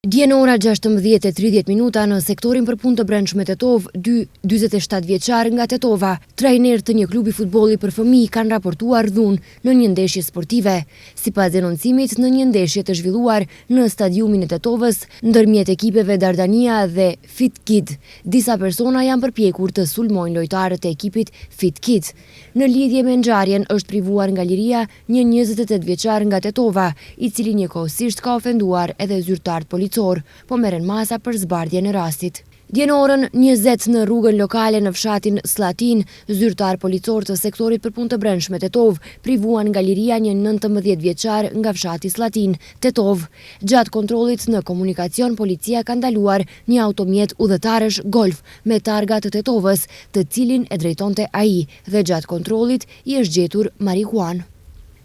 Dje në ora 16:30 në sektorin për punë të brendshme Tetov, dy 47 vjeçar nga Tetova, trajner të një klubi futbolli për fëmijë kanë raportuar dhunë në një ndeshje sportive. Sipas denoncimit, në një ndeshje të zhvilluar në stadiumin e Tetovës, ndërmjet ekipeve Dardania dhe Fit Kid, disa persona janë përpjekur të sulmojnë lojtarët e ekipit Fit Kid. Në lidhje me ngjarjen është privuar nga liria një 28 vjeçar nga Tetova, i cili njëkohësisht ka ofenduar edhe zyrtar policor, po merren masa për zbardhjen e rastit. Dje në orën 20 në rrugën lokale në fshatin Slatin, zyrtar policor të sektorit për punë të brendshme Tetov privuan nga liria një 19 vjeçar nga fshati Slatin, Tetov. Gjatë kontrollit në komunikacion, policia ka ndaluar një automjet udhëtarësh Golf me targa të Tetovës, të cilin e drejtonte ai, dhe gjatë kontrollit i është gjetur marihuan.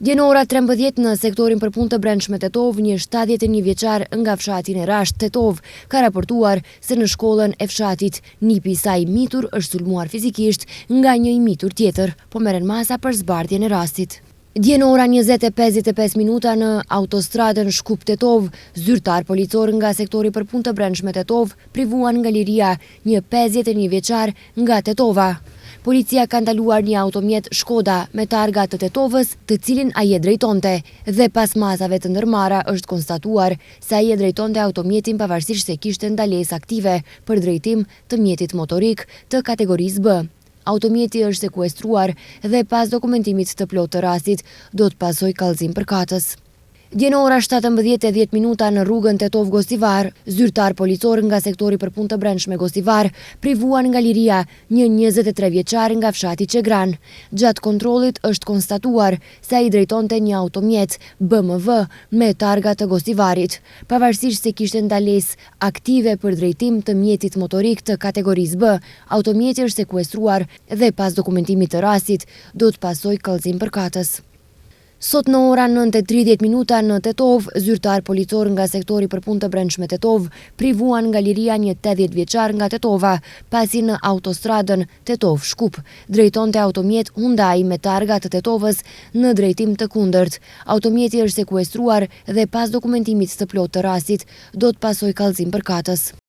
Dje në ora 13 në sektorin për punë të brendshme Tetov, një 71 vjeçar nga fshatin e Rasht, Tetov, ka raportuar se në shkollën e fshatit nipi i saj mitur është sulmuar fizikisht nga një i mitur tjetër, po merren masa për zbardhjen e rastit. Dje në ora 20:55 në autostradën Shkup-Tetov, zyrtar policor nga sektori për punë të brendshme Tetov privuan nga liria një 51 vjeçar nga Tetova. Policia ka ndaluar një automjet Shkoda me targa të Tetovës, të cilin ai e drejtonte, dhe pas masave të ndërmarra është konstatuar se ai e drejtonte automjetin pavarësisht se kishte ndalesë aktive për drejtim të mjetit motorik të kategorisë B. Automjeti është sekuestruar dhe pas dokumentimit të plotë të rastit do të pasojë kallëzim përkatës. Dje në ora 17:10 në rrugën Tetov-Gostivar, zyrtar policor nga sektori për punë të brendshme Gostivar privuan nga liria një 23 vjeçar nga fshati Qegran. Gjatë kontrollit është konstatuar se ai drejtonte një automjet BMW me targa të Gostivarit. Pavarësisht se kishte ndalesë aktive për drejtim të mjetit motorik të kategorisë B, automjeti është sekuestruar dhe pas dokumentimit të rastit do të pasojë kallëzim përkatës. Sot në ora 9:30 në Tetov, zyrtar policor nga sektori për punë të brendshme Tetov privuan nga liria një 80 vjeçar nga Tetova, pasi në autostradën Tetov-Shkup drejtonte automjet Hyundai me targa të Tetovës në drejtim të kundërt. Automjeti është sekuestruar dhe pas dokumentimit të plotë të rastit do të pasojë kallëzim përkatës.